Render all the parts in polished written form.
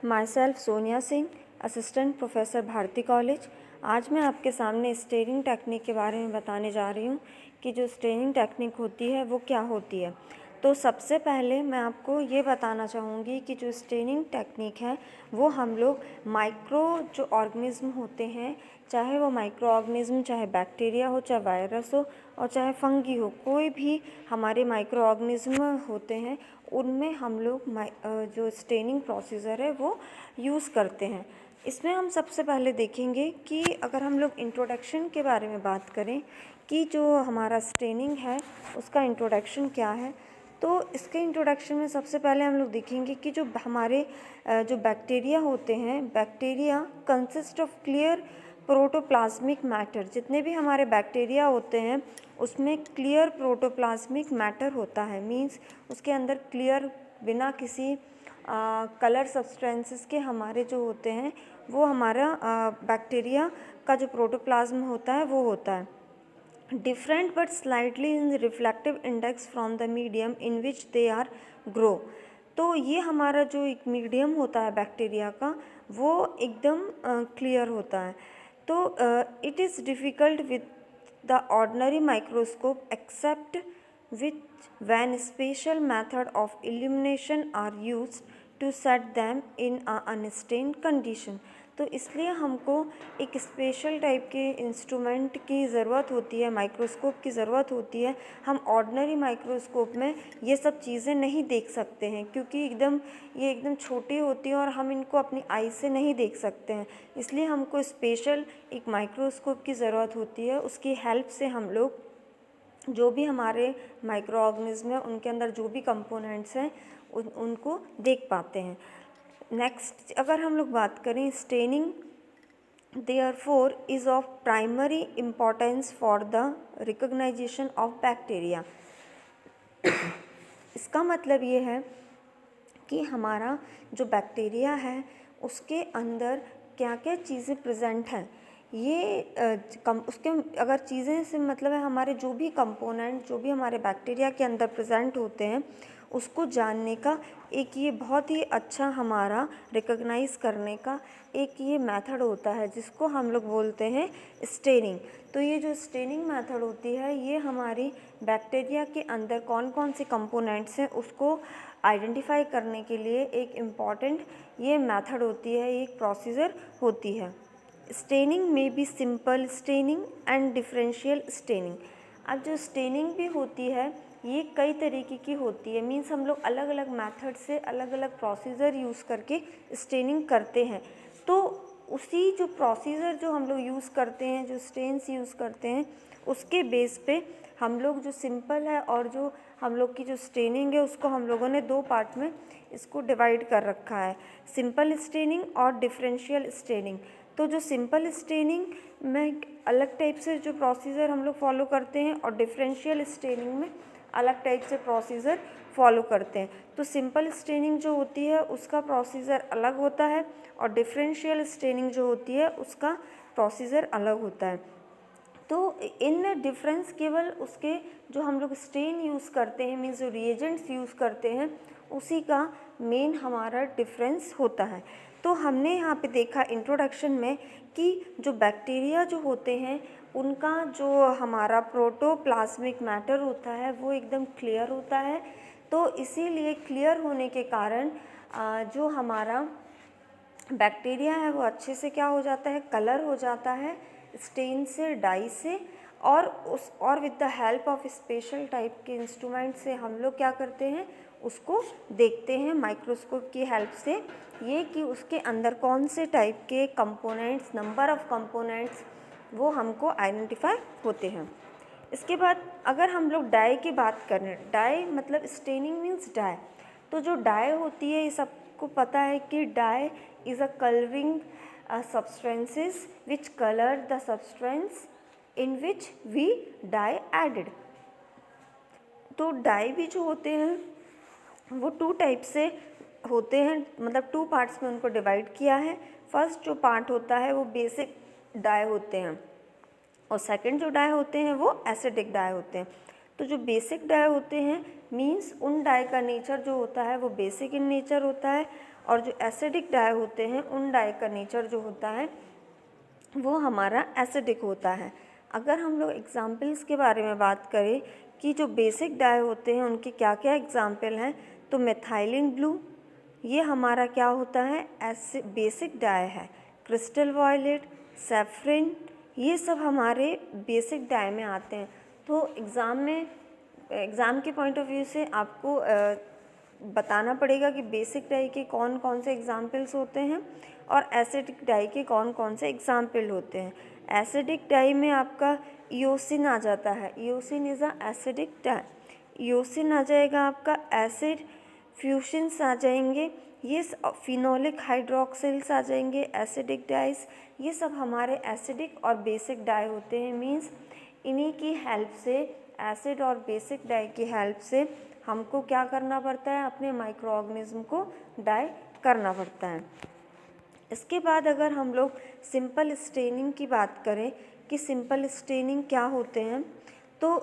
My self Sonia Singh, assistant professor Bharati college. आज मैं आपके सामने स्टेनिंग टेक्निक के बारे में बताने जा रही हूँ कि जो स्टेनिंग टेक्निक होती है वो क्या होती है। तो सबसे पहले मैं आपको ये बताना चाहूँगी कि जो स्टेनिंग टेक्निक है वो हम लोग माइक्रो जो ऑर्गेनिज्म होते हैं, चाहे वो माइक्रो ऑर्गेनिज्म, चाहे बैक्टीरिया हो, चाहे वायरस हो और चाहे फंगी हो, कोई भी हमारे माइक्रो ऑर्गेनिज्म होते हैं उनमें हम लोग जो स्टेनिंग प्रोसीजर है वो यूज़ करते हैं। इसमें हम सबसे पहले देखेंगे कि अगर हम लोग इंट्रोडक्शन के बारे में बात करें कि जो हमारा स्टेनिंग है उसका इंट्रोडक्शन क्या है, तो इसके इंट्रोडक्शन में सबसे पहले हम लोग देखेंगे कि जो हमारे जो बैक्टीरिया होते हैं, bacteria consist of clear protoplasmic matter. जितने भी हमारे बैक्टीरिया होते हैं उसमें क्लियर प्रोटोप्लाज्मिक मैटर होता है, मींस उसके अंदर क्लियर बिना किसी कलर सब्सटेंसेस के हमारे जो होते हैं वो हमारा बैक्टीरिया का जो प्रोटोप्लाज्म होता है वो होता है। Different but slightly in reflective index from the medium in which they are grow. तो ये हमारा जो एक मीडियम होता है बैक्टीरिया का वो एकदम क्लियर होता है। तो it is difficult with the ordinary microscope except which when special method of illumination are use to set them in a unstained condition. तो इसलिए हमको एक स्पेशल टाइप के इंस्ट्रूमेंट की ज़रूरत होती है, माइक्रोस्कोप की ज़रूरत होती है। हम ऑर्डिनरी माइक्रोस्कोप में ये सब चीज़ें नहीं देख सकते हैं क्योंकि ये एकदम छोटी होती हैं और हम इनको अपनी आई से नहीं देख सकते हैं। इसलिए हमको स्पेशल एक माइक्रोस्कोप की ज़रूरत होती है। उसकी हेल्प से हम लोग जो भी हमारे माइक्रो ऑर्गेनिज्म है उनके अंदर जो भी कंपोनेंट्स हैं उनको देख पाते हैं। नेक्स्ट अगर हम लोग बात करें staining, therefore is of primary importance for the recognization of bacteria. इसका मतलब ये है कि हमारा जो बैक्टीरिया है उसके अंदर क्या क्या चीज़ें प्रेजेंट हैं, ये उसके अगर चीज़ें से मतलब है हमारे जो भी कंपोनेंट जो भी हमारे बैक्टीरिया के अंदर प्रेजेंट होते हैं उसको जानने का एक ये बहुत ही अच्छा हमारा रिकॉग्नाइज़ करने का एक ये मेथड होता है जिसको हम लोग बोलते हैं स्टेनिंग। तो ये जो स्टेनिंग मेथड होती है ये हमारी बैक्टीरिया के अंदर कौन कौन से कंपोनेंट्स हैं उसको आइडेंटिफाई करने के लिए एक इम्पॉर्टेंट ये मेथड होती है, एक प्रोसीजर होती है। स्टेनिंग में भी simple staining and differential staining. अब जो स्टेनिंग भी होती है ये कई तरीके की होती है, मीन्स हम लोग अलग अलग मेथड से अलग अलग प्रोसीजर यूज़ करके स्टेनिंग करते हैं। तो उसी जो प्रोसीजर जो हम लोग यूज़ करते हैं, जो स्टेन्स यूज़ करते हैं, उसके बेस पे हम लोग जो सिंपल है और जो हम लोग की जो स्टेनिंग है उसको हम लोगों ने दो पार्ट में इसको डिवाइड कर रखा है, सिंपल स्टेनिंग और डिफरेंशियल स्टेनिंग। तो जो सिंपल स्टेनिंग में अलग टाइप से जो प्रोसीजर हम लोग फॉलो करते हैं और डिफरेंशियल स्टेनिंग में अलग टाइप से प्रोसीजर फॉलो करते हैं। तो सिंपल स्टेनिंग जो होती है उसका प्रोसीजर अलग होता है और डिफरेंशियल स्टेनिंग जो होती है उसका प्रोसीजर अलग होता है। तो इन डिफरेंस केवल उसके जो हम लोग स्टेन यूज़ करते हैं, मीन्स जो रिएजेंट्स यूज़ करते हैं उसी का मेन हमारा डिफरेंस होता है। तो हमने यहाँ पे देखा इंट्रोडक्शन में कि जो बैक्टीरिया जो होते हैं उनका जो हमारा प्रोटोप्लाज्मिक मैटर होता है वो एकदम क्लियर होता है। तो इसीलिए क्लियर होने के कारण जो हमारा बैक्टीरिया है वो अच्छे से क्या हो जाता है, कलर हो जाता है स्टेन से, डाई से, और with the help of special type के इंस्ट्रूमेंट से हम लोग क्या करते हैं उसको देखते हैं माइक्रोस्कोप की हेल्प से, ये कि उसके अंदर कौन से टाइप के कंपोनेंट्स, नंबर ऑफ कंपोनेंट्स वो हमको आइडेंटिफाई होते हैं। इसके बाद अगर हम लोग डाई की बात करें, डाई मतलब स्टेनिंग मीन्स डाई। तो जो डाई होती है ये सबको पता है कि dye is a colouring substances which color the substance in which we dye added। तो डाई भी जो होते हैं वो टू टाइप से होते हैं, मतलब टू पार्ट्स में उनको डिवाइड किया है। फर्स्ट जो पार्ट होता है वो बेसिक डाई होते हैं और सेकंड जो डाई होते हैं वो एसिडिक डाई होते हैं। तो जो बेसिक डाई होते हैं मीन्स उन डाई का नेचर जो होता है वो बेसिक इन नेचर होता है और जो एसिडिक डाई होते हैं उन डाई का नेचर जो होता है वो हमारा एसिडिक होता है। अगर हम लोग एग्जाम्पल्स के बारे में बात करें कि जो बेसिक डाई होते हैं उनके क्या क्या एग्जाम्पल हैं, तो मेथाइलिन ब्लू ये हमारा क्या होता है, बेसिक डाई है। क्रिस्टल वायलेट, सैफरन, ये सब हमारे बेसिक डाई में आते हैं। तो एग्ज़ाम के पॉइंट ऑफ व्यू से आपको बताना पड़ेगा कि बेसिक डाई के कौन कौन से एग्जाम्पल्स होते हैं और एसिडिक डाई के कौन कौन से एग्जाम्पल होते हैं। एसिडिक डाई में आपका इओसिन आ जाता है, eosin is a acidic dye. Eosin आ जाएगा आपका, एसिड फ्यूशंस आ जाएंगे, ये फिनोलिक हाइड्रोक्सिल्स आ जाएंगे, एसिडिक डाइस। ये सब हमारे एसिडिक और बेसिक डाई होते हैं। मीन्स इन्हीं की हेल्प से, एसिड और बेसिक डाई की हेल्प से हमको क्या करना पड़ता है, अपने माइक्रो ऑर्गेनिज्म को डाई करना पड़ता है। इसके बाद अगर हम लोग सिंपल स्टेनिंग की बात करें कि सिंपल स्टेनिंग क्या होते हैं, तो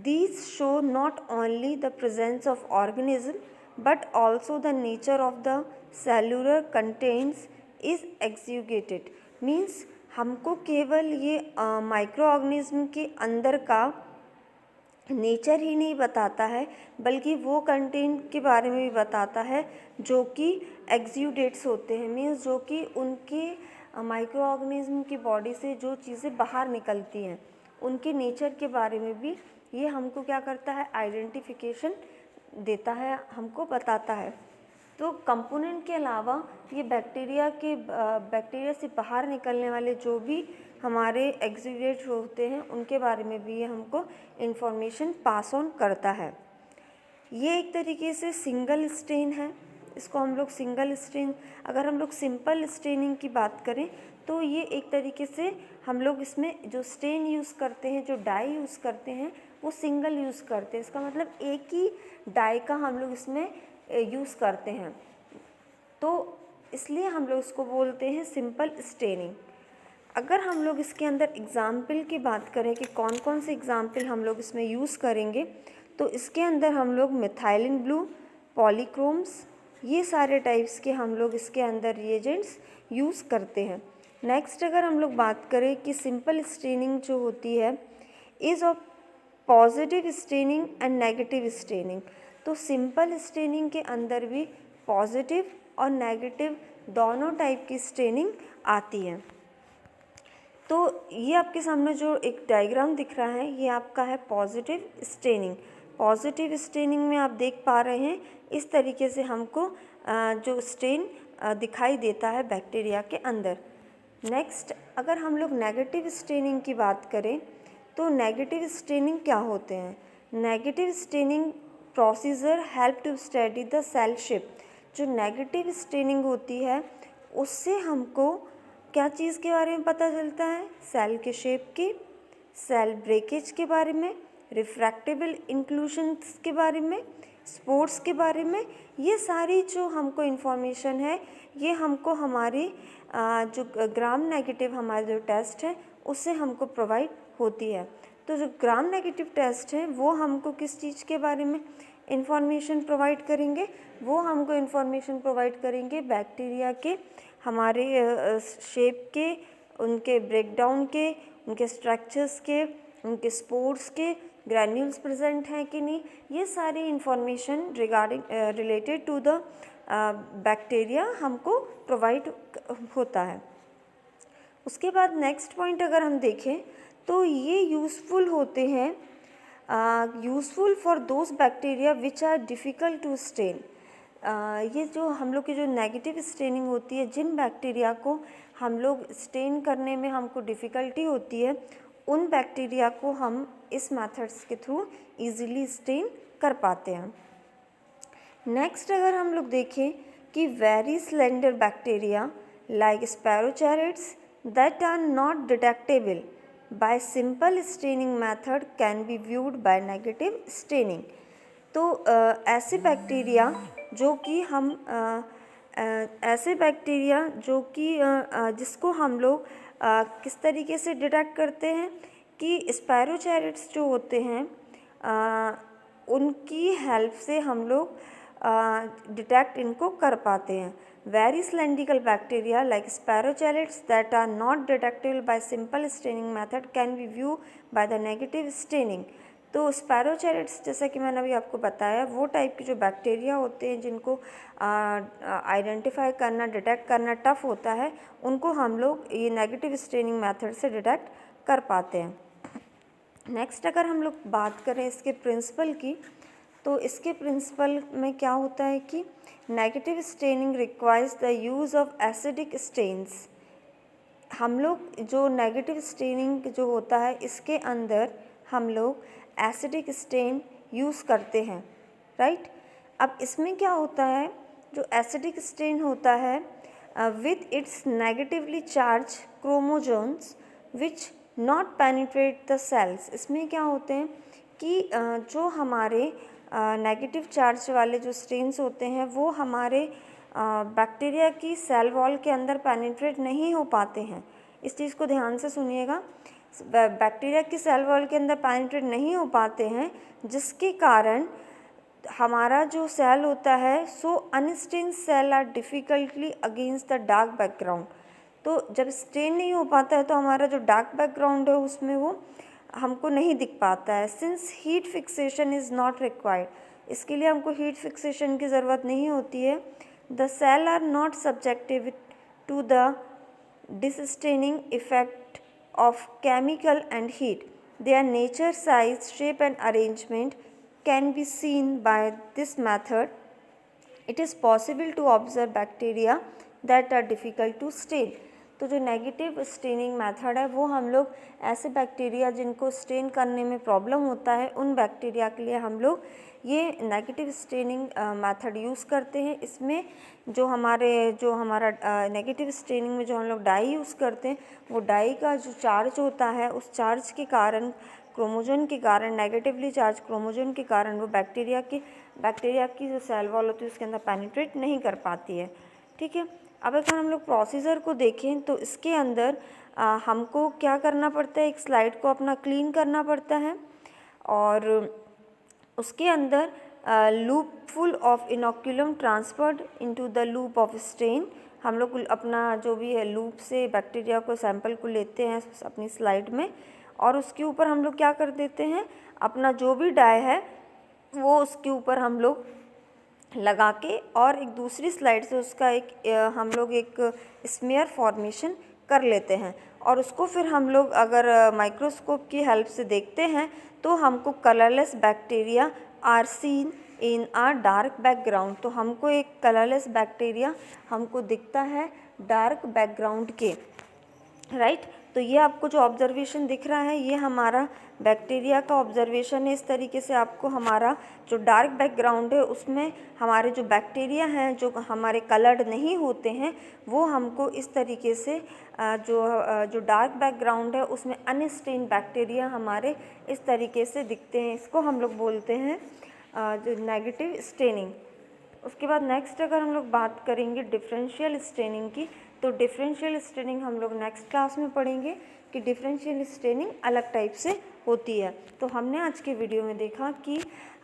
these show not only the presence of organism but also the nature of the cellular contents is exudated। Means हमको केवल ये माइक्रो ऑर्गेनिज्म के अंदर का नेचर ही नहीं बताता है, बल्कि वो कंटेंट के बारे में भी बताता है जो कि एक्सुडेट्स होते हैं। मीन्स जो कि उनके माइक्रो ऑर्गेनिज्म की बॉडी से जो चीज़ें बाहर निकलती हैं उनके नेचर के बारे में भी ये हमको क्या करता है, आइडेंटिफिकेशन देता है, हमको बताता है। तो कंपोनेंट के अलावा ये बैक्टीरिया से बाहर निकलने वाले जो भी हमारे एक्सुडेट्स होते हैं उनके बारे में भी ये हमको इन्फॉर्मेशन पास ऑन करता है। ये एक तरीके से सिंगल स्टेन है, इसको हम लोग सिंगल स्टेन। अगर हम लोग सिंपल स्टेनिंग की बात करें तो ये एक तरीके से हम लोग इसमें जो स्टेन यूज़ करते हैं, जो डाई यूज़ करते हैं वो सिंगल यूज़ करते हैं। इसका मतलब एक ही डाई का हम लोग इसमें यूज़ करते हैं, तो इसलिए हम लोग इसको बोलते हैं सिंपल स्टेनिंग। अगर हम लोग इसके अंदर एग्ज़ाम्पल की बात करें कि कौन कौन से एग्ज़ाम्पल हम लोग इसमें यूज़ करेंगे, तो इसके अंदर हम लोग मेथाइलिन ब्लू, पॉलीक्रोम्स, ये सारे टाइप्स के हम लोग इसके अंदर रिएजेंट्स यूज़ करते हैं। नेक्स्ट अगर हम लोग बात करें कि सिंपल स्टेनिंग जो होती है is of positive staining and negative staining. तो सिंपल स्टेनिंग के अंदर भी पॉजिटिव और नेगेटिव दोनों टाइप की स्टेनिंग आती है। तो ये आपके सामने जो एक डायग्राम दिख रहा है ये आपका है पॉजिटिव स्टेनिंग। पॉजिटिव स्टेनिंग में आप देख पा रहे हैं इस तरीके से हमको जो स्टेन दिखाई देता है बैक्टीरिया के अंदर। नेक्स्ट अगर हम लोग नेगेटिव स्टेनिंग की बात करें तो नेगेटिव स्टेनिंग क्या होते हैं। Negative staining procedure help to study the cell shape. जो नेगेटिव स्टेनिंग होती है उससे हमको क्या चीज़ के बारे में पता चलता है, सेल के शेप की, सेल ब्रेकेज के बारे में, रिफ्रैक्टेबल इंक्लूशंस के बारे में, स्पोर्स के बारे में। ये सारी जो हमको इन्फॉर्मेशन है ये हमको हमारी जो ग्राम नेगेटिव हमारा जो टेस्ट है उससे हमको प्रोवाइड होती है। तो जो ग्राम नेगेटिव टेस्ट है वो हमको किस चीज़ के बारे में इंफॉर्मेशन प्रोवाइड करेंगे, वो हमको इंफॉर्मेशन प्रोवाइड करेंगे बैक्टीरिया के हमारे शेप के, उनके ब्रेकडाउन के, उनके स्ट्रक्चर्स के, उनके स्पोर्स के, ग्रैन्यूल्स प्रेजेंट हैं कि नहीं, ये सारी information related to the bacteria हमको प्रोवाइड होता है। उसके बाद नेक्स्ट पॉइंट अगर हम देखें तो ये यूज़फुल होते हैं, useful for those bacteria which are difficult to stain. ये जो हम लोग की जो नेगेटिव स्टेनिंग होती है, जिन बैक्टीरिया को हम लोग स्टेन करने में हमको डिफ़िकल्टी होती है उन बैक्टीरिया को हम इस मेथड्स के थ्रू इजीली स्टेन कर पाते हैं। नेक्स्ट अगर हम लोग देखें कि very slender bacteria like spirochetes that are not detectable by simple staining method can be viewed by negative staining. तो ऐसे बैक्टीरिया जो कि हम जिसको हम लोग किस तरीके से डिटेक्ट करते हैं कि स्पैरोचेरिड्स जो होते हैं उनकी हेल्प से हम लोग डिटेक्ट इनको कर पाते हैं। Very cylindrical bacteria like spirochetes that are not detectable by simple staining method can be view by the negative staining. तो स्पैरोचेलिड्स, जैसा कि मैंने अभी आपको बताया, वो टाइप के जो बैक्टीरिया होते हैं जिनको आइडेंटिफाई करना, डिटेक्ट करना टफ होता है, उनको हम लोग ये नेगेटिव स्टेनिंग मेथड से डिटेक्ट कर पाते हैं। नेक्स्ट अगर हम लोग बात करें इसके प्रिंसिपल की, तो इसके प्रिंसिपल में क्या होता है कि negative staining requires the use of acidic stains. हम लोग जो नेगेटिव स्टेनिंग जो होता है, इसके अंदर हम लोग एसिडिक स्टेन यूज़ करते हैं, राइट। अब इसमें क्या होता है, जो एसिडिक स्टेन होता है with its negatively charge chromosomes which not penetrate the cells. इसमें क्या होते हैं कि जो हमारे नेगेटिव चार्ज वाले जो स्टेन्स होते हैं वो हमारे बैक्टीरिया की सेल वॉल के अंदर पेनिट्रेट नहीं हो पाते हैं। इस चीज़ को ध्यान से सुनिएगा, बैक्टीरिया की सेल वॉल के अंदर पेनिट्रेट नहीं हो पाते हैं, जिसके कारण हमारा जो सेल होता है, so unstained cell are difficultly against the dark background. तो जब स्टेन नहीं हो पाता है तो हमारा जो डार्क बैकग्राउंड है उसमें वो हमको नहीं दिख पाता है। Since heat fixation is not required, इसके लिए हमको हीट फिक्सेशन की ज़रूरत नहीं होती है। The cell are not subjective to the destaining effect of chemical and heat. Their nature, size, shape and arrangement can be seen by this method. It is possible to observe bacteria that are difficult to stain. तो जो negative staining method है वो हम लोग ऐसे bacteria जिनको stand करने में प्रॉब्लम होता है, उन बैक्टीरिया के लिए हम लोग ये नेगेटिव स्टेनिंग मेथड यूज़ करते हैं। इसमें जो हमारा नेगेटिव स्टेनिंग में जो हम लोग डाई यूज़ करते हैं, वो डाई का जो चार्ज होता है, उस चार्ज के कारण, क्रोमोजोन के कारण, नेगेटिवली चार्ज क्रोमोजोन के कारण वो बैक्टीरिया की जो सेल वॉल होती है उसके अंदर पेनिट्रेट नहीं कर पाती है, ठीक है। अब अगर हम लोग प्रोसीजर को देखें तो इसके अंदर हमको क्या करना पड़ता है, एक स्लाइड को अपना क्लीन करना पड़ता है और उसके अंदर loop full of inoculum transferred into the loop of stain. हम लोग अपना जो भी है लूप से बैक्टीरिया को सैंपल को लेते हैं अपनी स्लाइड में, और उसके ऊपर हम लोग क्या कर देते हैं, अपना जो भी डाई है वो उसके ऊपर हम लोग लगा के और एक दूसरी स्लाइड से उसका हम लोग एक स्मेयर फॉर्मेशन कर लेते हैं, और उसको फिर हम लोग अगर माइक्रोस्कोप की हेल्प से देखते हैं तो हमको colourless bacteria are seen in a dark background. तो हमको एक कलरलेस बैक्टीरिया हमको दिखता है डार्क बैकग्राउंड के, राइट। तो ये आपको जो ऑब्जर्वेशन दिख रहा है ये हमारा बैक्टीरिया का ऑब्जर्वेशन है। इस तरीके से आपको हमारा जो डार्क बैकग्राउंड है उसमें हमारे जो बैक्टीरिया हैं जो हमारे कलर्ड नहीं होते हैं वो हमको इस तरीके से जो डार्क बैकग्राउंड है उसमें अनस्टेन्ड बैक्टीरिया हमारे इस तरीके से दिखते हैं। इसको हम लोग बोलते हैं जो नेगेटिव स्टेनिंग। उसके बाद नेक्स्ट अगर हम लोग बात करेंगे डिफरेंशियल स्टेनिंग की, तो डिफरेंशियल स्टेनिंग हम लोग नेक्स्ट क्लास में पढ़ेंगे कि डिफरेंशियल स्टेनिंग अलग टाइप से होती है। तो हमने आज के वीडियो में देखा कि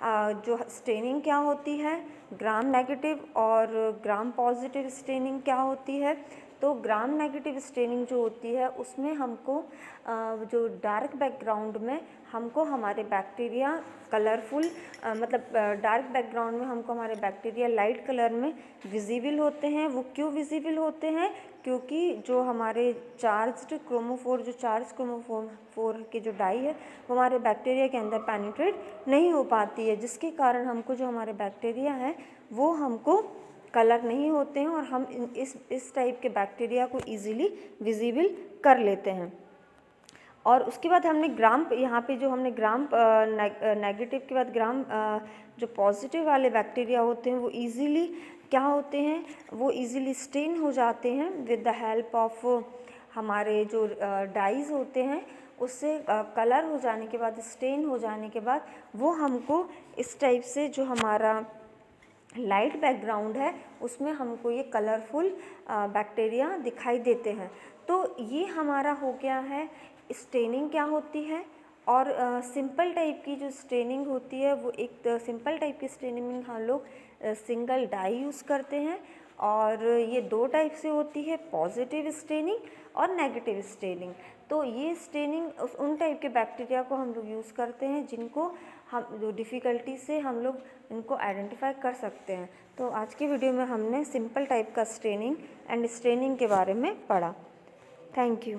जो स्टेनिंग क्या होती है, ग्राम नेगेटिव और ग्राम पॉजिटिव स्टेनिंग क्या होती है। तो ग्राम नेगेटिव स्टेनिंग जो होती है उसमें हमको जो डार्क बैकग्राउंड में हमको हमारे बैक्टीरिया कलरफुल मतलब डार्क बैकग्राउंड में हमको हमारे बैक्टीरिया लाइट कलर में विजिबल होते हैं। वो क्यों विजिबल होते हैं, क्योंकि जो हमारे चार्ज्ड क्रोमोफोर जो चार्ज क्रोमोफोर के जो डाई है वो हमारे बैक्टीरिया के अंदर पेनिट्रेट नहीं हो पाती है, जिसके कारण हमको जो हमारे बैक्टीरिया हैं वो हमको कलर नहीं होते हैं और हम इस टाइप के बैक्टीरिया को इजीली विजिबल कर लेते हैं। और उसके बाद हमने ग्राम यहाँ पे जो हमने ग्राम नेगेटिव के बाद ग्राम जो पॉजिटिव वाले बैक्टीरिया होते हैं वो इजीली क्या होते हैं, वो इजीली स्टेन हो जाते हैं विद द हेल्प ऑफ हमारे जो डाइज होते हैं उससे कलर हो जाने के बाद, स्टेन हो जाने के बाद वो हमको इस टाइप से जो हमारा लाइट बैकग्राउंड है उसमें हमको ये कलरफुल बैक्टीरिया दिखाई देते हैं। तो ये हमारा हो गया है स्टेनिंग क्या होती है। और सिंपल टाइप की जो स्टेनिंग होती है वो एक सिंपल टाइप की स्टेनिंग में हम लोग सिंगल डाई यूज़ करते हैं और ये 2 टाइप से होती है, पॉजिटिव स्टेनिंग और नेगेटिव स्टेनिंग। तो ये स्टेनिंग उन टाइप के बैक्टीरिया को हम लोग यूज़ करते हैं जिनको हम जो डिफ़िकल्टी से हम लोग इनको आइडेंटिफाई कर सकते हैं। तो आज की वीडियो में हमने सिंपल टाइप का स्टेनिंग एंड स्टेनिंग के बारे में पढ़ा। Thank you.